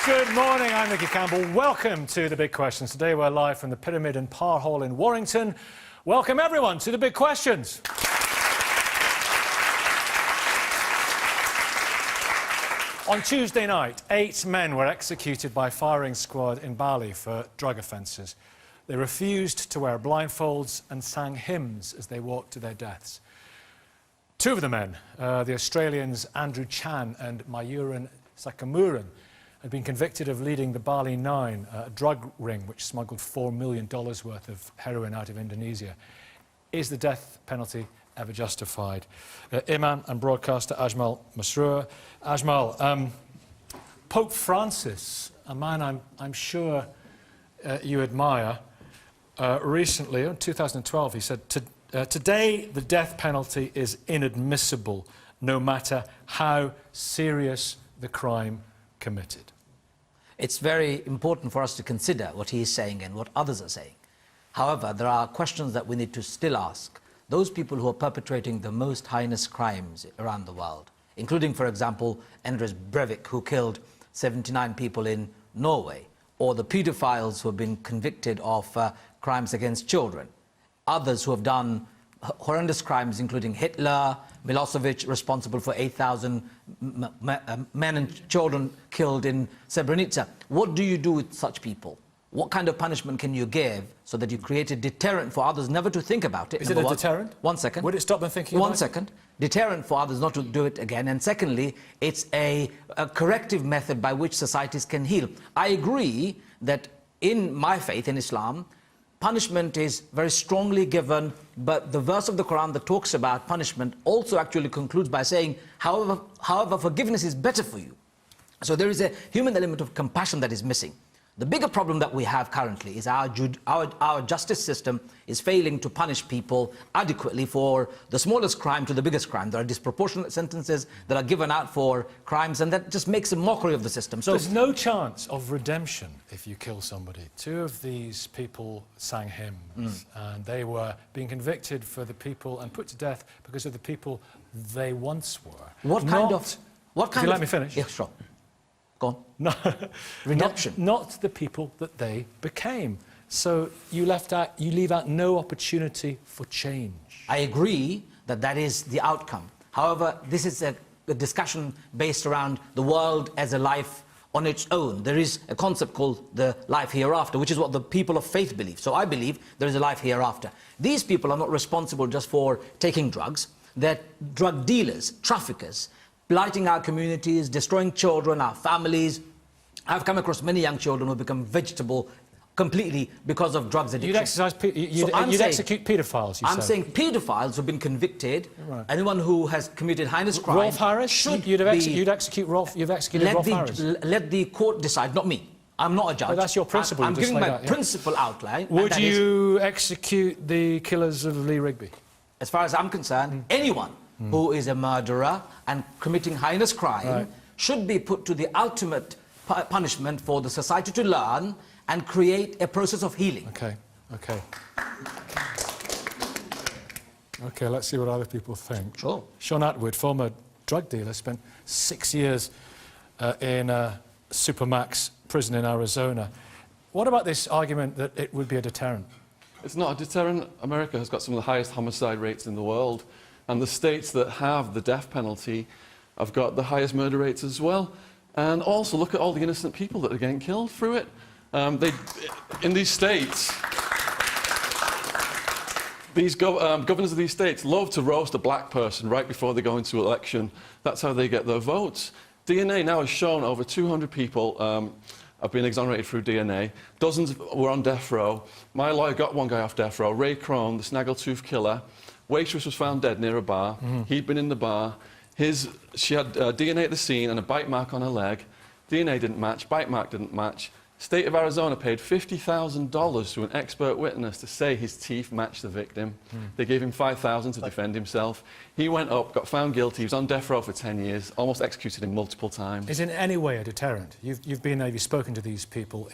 Good morning, I'm Nicky Campbell. Welcome to The Big Questions. Today we're live from the Pyramid and Parr Hall in Warrington. Welcome everyone to The Big Questions. On Tuesday night, 8 men were executed by firing squad in Bali for drug offences. They refused to wear blindfolds and sang hymns as they walked to their deaths. 2 of the men, the Australians Andrew Chan and Mayuran Sakamuran, had been convicted of leading the Bali Nine, a drug ring which smuggled $4 million worth of heroin out of Indonesia. Is the death penalty ever justified? Imam and broadcaster Ajmal Masroor. Ajmal, Pope Francis, a man I'm sure you admire, recently, in 2012, he said, today the death penalty is inadmissible, no matter how serious the crime committed. It's very important for us to consider what he is saying and what others are saying. However, there are questions that we need to still ask. Those people who are perpetrating the most heinous crimes around the world, including, for example, Anders Breivik, who killed 79 people in Norway, or the paedophiles who have been convicted of crimes against children, others who have done horrendous crimes, including Hitler, Milosevic, responsible for 8,000 men and children killed in Srebrenica. What do you do with such people? What kind of punishment can you give so that you create a deterrent for others never to think about it? Is it a deterrent? 1 second. Would it stop them thinking about it? 1 second. Deterrent for others not to do it again. And secondly, it's a corrective method by which societies can heal. I agree that in my faith, in Islam, punishment is very strongly given, but the verse of the Quran that talks about punishment also actually concludes by saying, however, forgiveness is better for you. So there is a human element of compassion that is missing. The bigger problem that we have currently is our justice system is failing to punish people adequately for the smallest crime to the biggest crime. There are disproportionate sentences that are given out for crimes, and that just makes a mockery of the system. So there's no chance of redemption if you kill somebody. 2 of these people sang hymns, and they were being convicted for the people and put to death because of the people they once were. What kind of... If you let me finish. Yeah, sure. Go on. No, redemption. Not the people that they became. So you leave out no opportunity for change. I agree that that is the outcome. However, this is a discussion based around the world as a life on its own. There is a concept called the life hereafter, which is what the people of faith believe. So I believe there is a life hereafter. These people are not responsible just for taking drugs. They're drug dealers, traffickers, blighting our communities, destroying children, our families. I've come across many young children who become vegetable completely because of drugs addiction. You'd execute paedophiles, you I'm saying paedophiles who've been convicted, right. Anyone who has committed heinous crime... Rolf Harris? You've executed Rolf Harris? Let the court decide, not me. I'm not a judge. But that's your principle. I'm giving my principle outline. Would you execute the killers of Lee Rigby? As far as I'm concerned, anyone who is a murderer and committing heinous crime should be put to the ultimate punishment for the society to learn and create a process of healing. Okay, let's see what other people think. Sure. Shaun Attwood, former drug dealer, spent 6 years in a Supermax prison in Arizona. What about this argument that it would be a deterrent? It's not a deterrent. America has got some of the highest homicide rates in the world, and the states that have the death penalty have got the highest murder rates as well. And also look at all the innocent people that are getting killed through it. In these states, these governors of these states love to roast a black person right before they go into election. That's how they get their votes. DNA now has shown over 200 people have been exonerated through DNA. Dozens were on death row. My lawyer got one guy off death row, Ray Crone, the snaggletooth killer. Waitress was found dead near a bar. He'd been in the bar. She had DNA at the scene and a bite mark on her leg. DNA didn't match, bite mark didn't match. State of Arizona paid $50,000 to an expert witness to say his teeth matched the victim. They gave him $5,000 to defend himself. He went up, got found guilty. He was on death row for 10 years, almost executed him multiple times. Is it in any way a deterrent? You've been there, you've spoken to these people.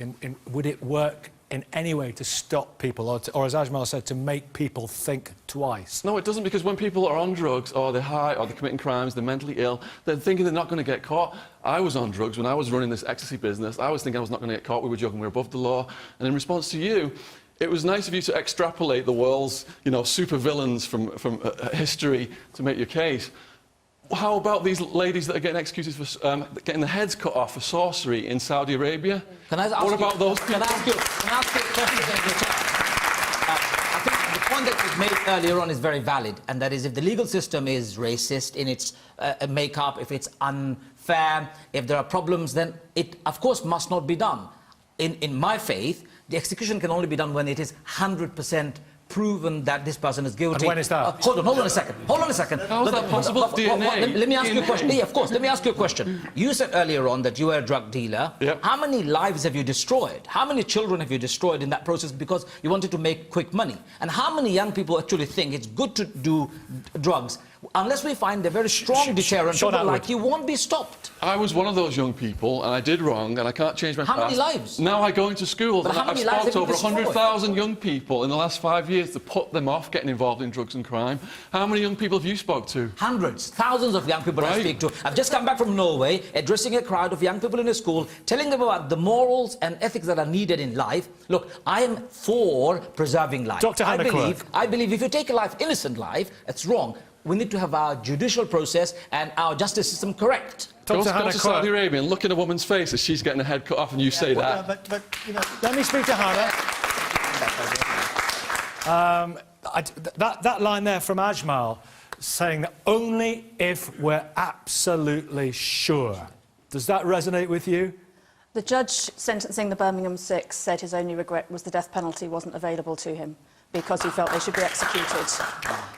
Would it work in any way to stop people, or as Ajmal said, to make people think twice? No, it doesn't, because when people are on drugs, or they're high, or they're committing crimes, they're mentally ill, they're thinking they're not going to get caught. I was on drugs when I was running this ecstasy business. I was thinking I was not going to get caught. We were joking, we were above the law. And in response to you, it was nice of you to extrapolate the world's, supervillains from history to make your case. How about these ladies that are getting executed for getting their heads cut off for sorcery in Saudi Arabia? Can I ask what about those people? Can I ask you a question? I think the point that was made earlier on is very valid, and that is, if the legal system is racist in its makeup, if it's unfair, if there are problems, then it, of course, must not be done. In my faith, the execution can only be done when it is 100% proven that this person is guilty. And when is that? Hold on a second. How is that possible? DNA? Let me ask you a question. Yeah, of course. Let me ask you a question. You said earlier on that you were a drug dealer. Yep. How many lives have you destroyed? How many children have you destroyed in that process because you wanted to make quick money? And how many young people actually think it's good to do drugs? Unless we find a very strong deterrent, Shaun people Attwood. like you won't be stopped. I was one of those young people, and I did wrong, and I can't change my past. How many lives? Now I go into schools, But and how I've many lives sparked have you over destroyed? 100,000 young people in the last 5 years to put them off getting involved in drugs and crime. How many young people have you spoke to? Hundreds, thousands of young people I Right. speak to. I've just come back from Norway, addressing a crowd of young people in a school, telling them about the morals and ethics that are needed in life. Look, I am for preserving life. Dr. Hannah I believe if you take a life, innocent life, it's wrong. We need to have our judicial process and our justice system correct. Go Dr. to Hannah Saudi Arabia and look in a woman's face as she's getting her head cut off, and you say that. Let me speak to Hannah. That line there from Ajmal, saying that only if we're absolutely sure. Does that resonate with you? The judge sentencing the Birmingham Six said his only regret was the death penalty wasn't available to him because he felt they should be executed.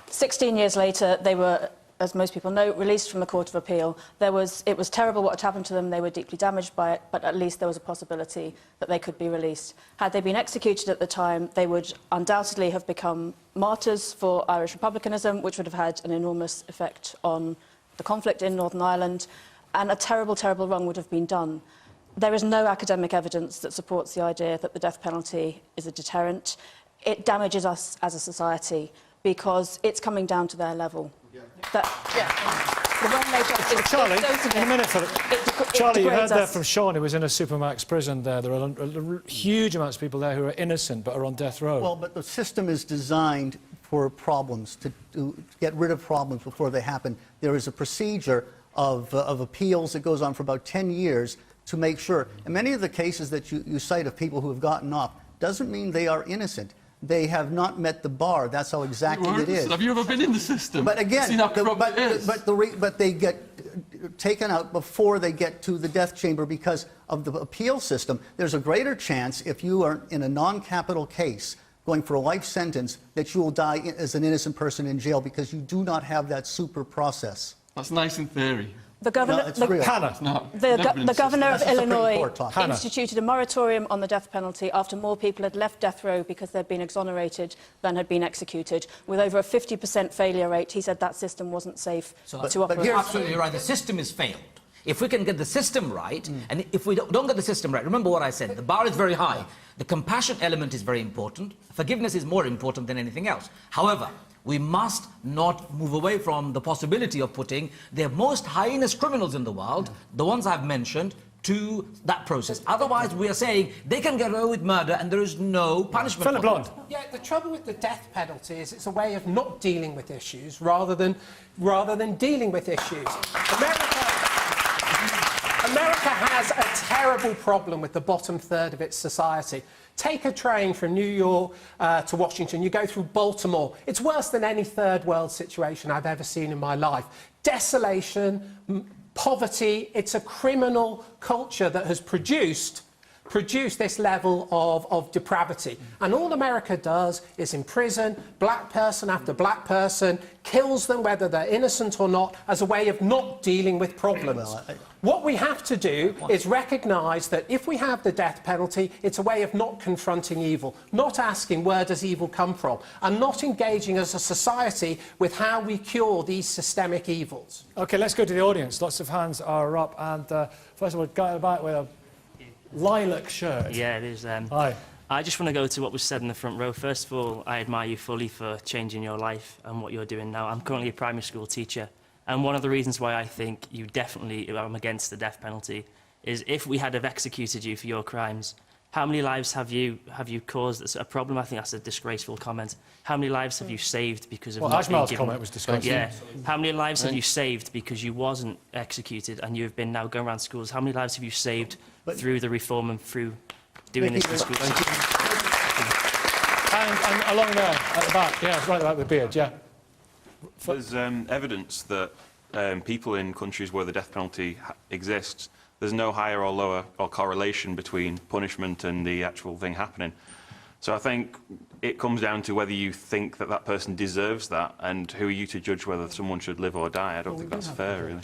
16 years later, they were, as most people know, released from the Court of Appeal. It was terrible what had happened to them. They were deeply damaged by it, but at least there was a possibility that they could be released. Had they been executed at the time, they would undoubtedly have become martyrs for Irish republicanism, which would have had an enormous effect on the conflict in Northern Ireland, and a terrible, terrible wrong would have been done. There is no academic evidence that supports the idea that the death penalty is a deterrent. It damages us as a society because it's coming down to their level. Charlie, in a minute, Charlie, you heard there from Shaun, who was in a Supermax prison there. There are huge amounts of people there who are innocent but are on death row. Well, but the system is designed for problems, to get rid of problems before they happen. There is a procedure of appeals that goes on for about 10 years to make sure. And many of the cases that you cite of people who have gotten off doesn't mean they are innocent. They have not met the bar. That's how exactly it is. Have you ever been in the system? But again, Seen how corrupt it is? but they get taken out before they get to the death chamber because of the appeal system. There's a greater chance if you are in a non-capital case going for a life sentence that you will die as an innocent person in jail because you do not have that super process. That's nice in theory. The governor, No, it's real. Hannah. No, the governor of That's the Supreme Illinois Court talking. instituted a moratorium on the death penalty after more people had left death row because they'd been exonerated than had been executed. With over a 50% failure rate, he said that system wasn't safe to operate. You're absolutely right. The system is failed. If we can get the system right, and if we don't get the system right, remember what I said, the bar is very high. The compassion element is very important. Forgiveness is more important than anything else. However, we must not move away from the possibility of putting the most heinous criminals in the world, the ones I've mentioned, to that process. Otherwise, we are saying they can get away with murder and there is no punishment. Philip Blond. Yeah, the trouble with the death penalty is it's a way of not dealing with issues rather than dealing with issues. America has a terrible problem with the bottom third of its society. Take a train from New York to Washington, you go through Baltimore. It's worse than any third world situation I've ever seen in my life. Desolation, poverty, it's a criminal culture that has produced this level of depravity. And all America does is imprison black person after black person, kills them whether they're innocent or not, as a way of not dealing with problems. What we have to do is recognise that if we have the death penalty, it's a way of not confronting evil, not asking where does evil come from, and not engaging as a society with how we cure these systemic evils. OK, let's go to the audience. Lots of hands are up. And first of all, guy in the back with a lilac shirt. Yeah, it is. Hi. I just want to go to what was said in the front row. First of all, I admire you fully for changing your life and what you're doing now. I'm currently a primary school teacher, and one of the reasons why I think you definitely am against the death penalty is if we had have executed you for your crimes, how many lives have you caused? That's a problem. I think that's a disgraceful comment. How many lives have you saved because of not being Ajmal's given... comment was disgraceful. Yeah. How many lives have you saved because you wasn't executed and you've been now going around schools? How many lives have you saved through the reform and through doing this in schools? And along there, at the back, yeah, right about the beard, yeah. There's evidence that people in countries where the death penalty exists, there's no higher or lower or correlation between punishment and the actual thing happening. So I think it comes down to whether you think that that person deserves that, and who are you to judge whether someone should live or die. I don't think that's fair, really.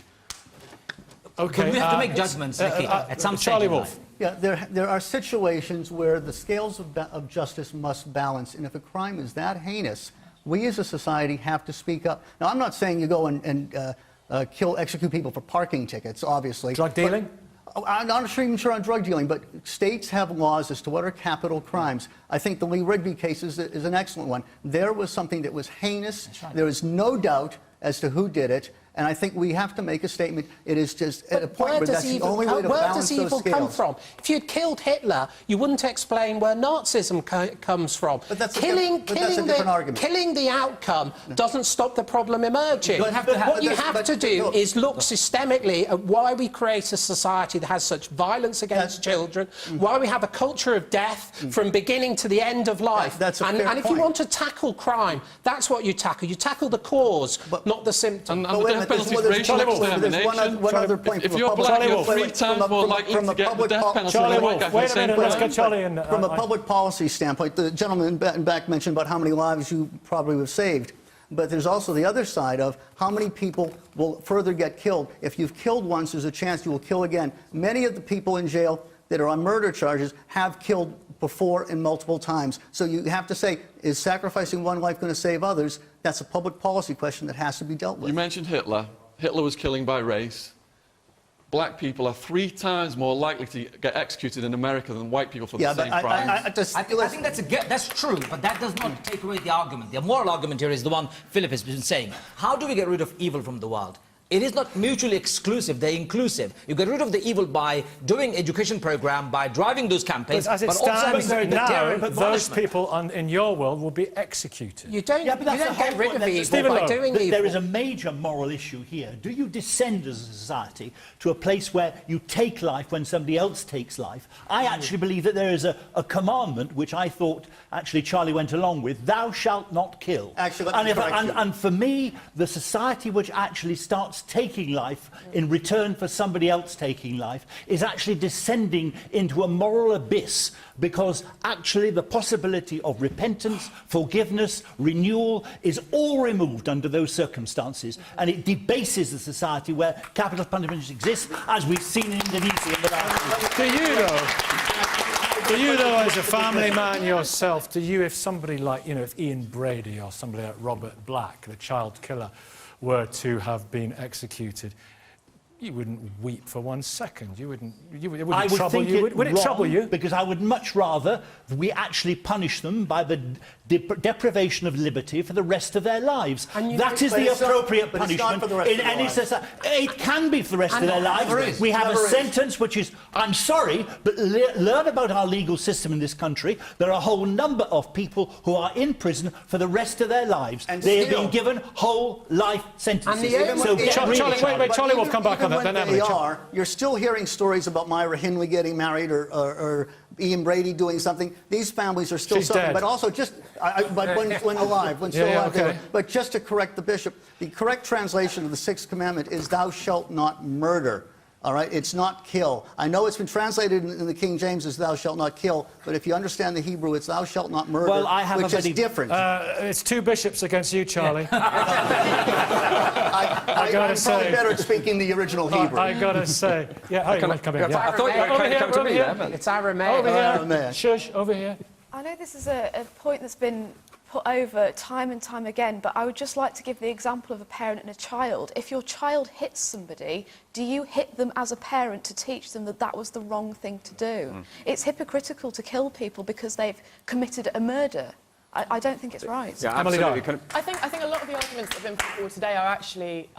Okay, But we have to make judgments, Nicky, at some stage Charlie in Wolf. life. Yeah, there are situations where the scales of justice must balance, and if a crime is that heinous, we as a society have to speak up. Now, I'm not saying you go and execute people for parking tickets, obviously. Drug dealing? I'm not even sure on drug dealing, but states have laws as to what are capital crimes. I think the Lee Rigby case is an excellent one. There was something that was heinous. Right. There is no doubt as to who did it. And I think we have to make a statement. It is just at a point where that's the only way to balance those scales. Where does evil come from? If you'd killed Hitler, you wouldn't explain where Nazism comes from. But that's a different argument. Killing the outcome doesn't stop the problem emerging. What you have to do is look systemically at why we create a society that has such violence against children, why we have a culture of death from beginning to the end of life. And if you want to tackle crime, that's what you tackle. You tackle the cause, not the symptom. There's one other point. If you're black, you're 3 times more likely to get the death penalty than a white guy for the same crime. Let's get Charlie in. From a public policy standpoint, the gentleman back mentioned about how many lives you probably have saved. But there's also the other side of how many people will further get killed. If you've killed once, there's a chance you will kill again. Many of the people in jail that are on murder charges have killed before and multiple times. So you have to say, is sacrificing one life going to save others? That's a public policy question that has to be dealt with. You mentioned Hitler. Hitler was killing by race. Black people are 3 times more likely to get executed in America than white people for the same crime. I think that's true, but that does not take away the argument. The moral argument here is the one Philip has been saying. How do we get rid of evil from the world? It is not mutually exclusive, they're inclusive. You get rid of the evil by doing education program, by driving those campaigns, but as it stands now, those people in your world will be executed. You don't get rid of evil by doing evil. There is a major moral issue here. Do you descend as a society to a place where you take life when somebody else takes life? I actually believe that there is a commandment, which I thought actually Charlie went along with, thou shalt not kill. Actually, and for me, the society which actually starts taking life in return for somebody else taking life is actually descending into a moral abyss, because actually the possibility of repentance, forgiveness, renewal is all removed under those circumstances, and it debases the society where capital punishment exists, as we've seen in Indonesia in the last year. Do you, though, as a family man yourself, if somebody like, if Ian Brady or somebody like Robert Black, the child killer, were to have been executed, you wouldn't weep for 1 second. It wouldn't trouble you. Would it trouble you? Because I would much rather we actually punish them by the deprivation of liberty for the rest of their lives. That is the appropriate punishment in any society. It can be for the rest of their lives. We have a sentence which is, I'm sorry, but learn about our legal system in this country. There are a whole number of people who are in prison for the rest of their lives. They have been given whole life sentences. Charlie will come back on that. Then you're still hearing stories about Myra Hindley getting married or Ian Brady doing something. These families are still suffering. Dead. But also when alive. But just to correct the bishop, the correct translation of the 6th commandment is thou shalt not murder. All right, it's not kill. I know it's been translated in the King James as thou shalt not kill, but if you understand the Hebrew, it's thou shalt not murder, which is different. It's 2 bishops against you, Charlie. I'm probably better at speaking the original Hebrew. I gotta say, I thought you were trying to come to me there. It's Aramaic. Over here. Shush, over here. I know this is a point that's been put over time and time again, but I would just like to give the example of a parent and a child. If your child hits somebody, do you hit them as a parent to teach them that that was the wrong thing to do? It's hypocritical to kill people because they've committed a murder. I don't think it's right. Yeah, absolutely. I think a lot of the arguments that have been put forward today are actually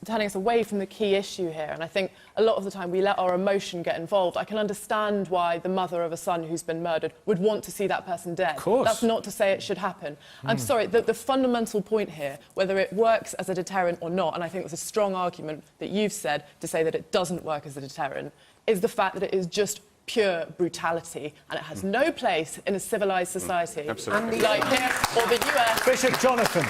turning us away from the key issue here. And I think a lot of the time we let our emotion get involved. I can understand why the mother of a son who's been murdered would want to see that person dead. Of course. That's not to say it should happen. I'm sorry, the fundamental point here, whether it works as a deterrent or not, and I think it's a strong argument that you've said to say that it doesn't work as a deterrent, is the fact that it is just pure brutality, and it has no place in a civilised society Absolutely. like this or the US. Bishop Jonathan.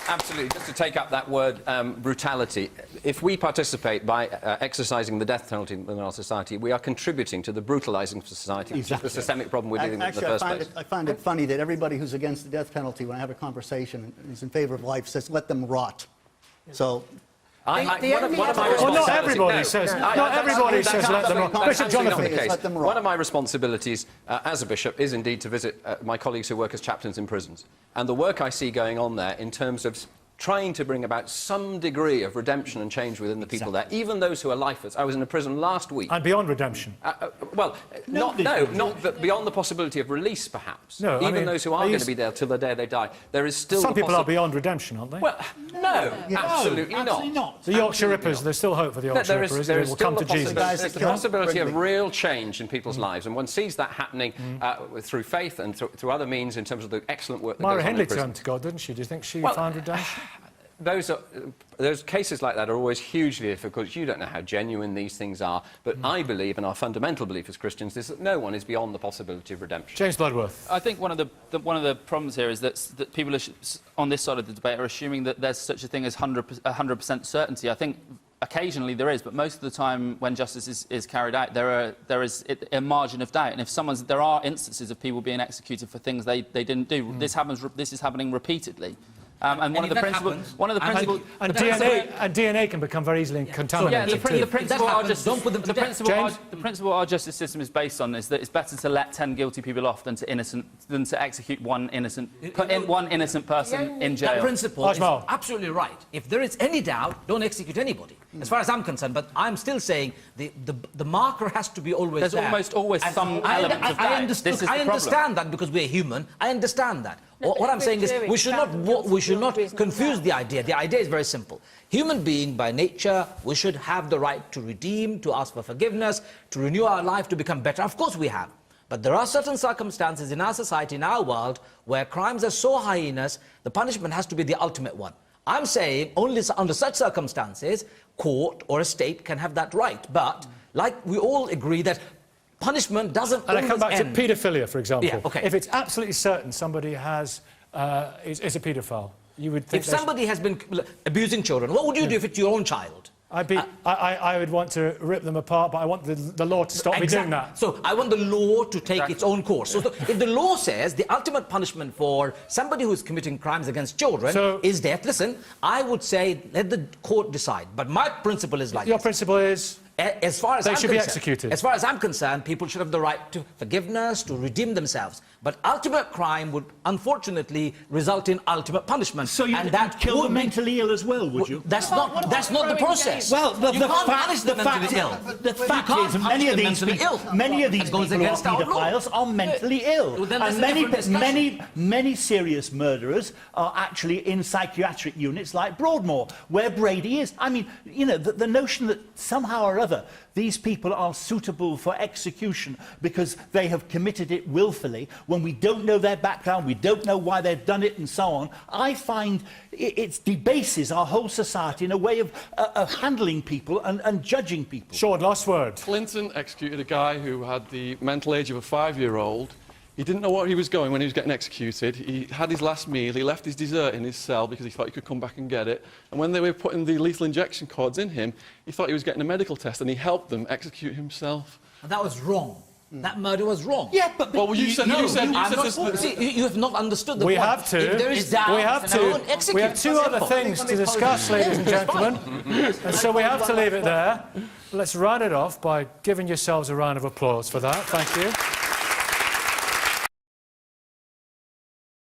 Absolutely. Just to take up that word, brutality. If we participate by exercising the death penalty in our society, we are contributing to the brutalising of society, which is the systemic problem we're dealing with in the first place. I find it funny that everybody who's against the death penalty, when I have a conversation and is in favour of life, says, let them rot. So... One of my Well, not everybody responsibilities- says. Not everybody says let them rot. Bishop Jonathan. rot. One of my responsibilities as a bishop is indeed to visit my colleagues who work as chaplains in prisons. And the work I see going on there in terms of trying to bring about some degree of redemption and change within the people there, even those who are lifers. I was in a prison last week. And beyond redemption. Not but beyond the possibility of release, perhaps. No, even those who are going to be there till the day they die. There is still some people are beyond redemption, aren't they? Well, no, absolutely not. The Yorkshire Rippers, there's still hope for the Yorkshire Rippers. They will come to Jesus. There's the possibility of real change in people's lives, and one sees that happening through faith and through other means in terms of the excellent work that Myra goes on in Hindley prison. turned to God, didn't she? Do you think she found redemption? Those cases like that are always hugely difficult. You don't know how genuine these things are, but I believe, and our fundamental belief as Christians, is that no one is beyond the possibility of redemption. James Bloodworth. I think one of the problems here is that people on this side of the debate are assuming that there's such a thing as 100% certainty. I think occasionally there is, but most of the time when justice is carried out, there is a margin of doubt. And if there are instances of people being executed for things they didn't do. This is happening repeately. And one of the principles... And DNA can become very easily contaminated. The principle our justice system is based on is that it's better to let 10 guilty people off than to execute one innocent person in jail. That principle is absolutely right. If there is any doubt, don't execute anybody. As far as I'm concerned, but I'm still saying the marker has to be always there. There's almost always some element of doubt. I understand that because we're human. I understand that. What I'm saying is we should not confuse the idea. The idea is very simple. Human being by nature, we should have the right to redeem, to ask for forgiveness, to renew our life, to become better. Of course we have. But there are certain circumstances in our society, in our world, where crimes are so heinous, the punishment has to be the ultimate one. I'm saying only under such circumstances, court or a state can have that right. But, like we all agree that punishment doesn't always And I come back end. to paedophilia, for example. Yeah, okay. If it's absolutely certain somebody is a paedophile, you would think... If somebody has been abusing children, what would you do if it's your own child? I would want to rip them apart, but I want the law to stop me doing that. So I want the law to take its own course. So if the law says the ultimate punishment for somebody who is committing crimes against children is death, listen, I would say let the court decide. But my principle is like Your principle is... As far as they should be executed. As far as I'm concerned, people should have the right to forgiveness, to redeem themselves. But ultimate crime would, unfortunately, result in ultimate punishment. So you'd kill the mentally ill as well, would you? That's not the process. Well, the fact is many of these people who are paedophiles are mentally ill. And many serious murderers are actually in psychiatric units like Broadmoor, where Brady is. I mean, you know, the notion that somehow or other these people are suitable for execution because they have committed it willfully, when we don't know their background, we don't know why they've done it and so on, I find it debases our whole society in a way of handling people and judging people. Shaun, last word. Clinton executed a guy who had the mental age of a 5-year-old. He didn't know where he was going when he was getting executed. He had his last meal. He left his dessert in his cell because he thought he could come back and get it. And when they were putting the lethal injection cords in him, he thought he was getting a medical test, and he helped them execute himself. And that was wrong. That murder was wrong. Yeah, but well, you said you have not understood the point. We have to. If there is doubt, we have two other things to discuss, ladies and gentlemen. And so we have to leave it there. Let's round it off by giving yourselves a round of applause for that. Thank you.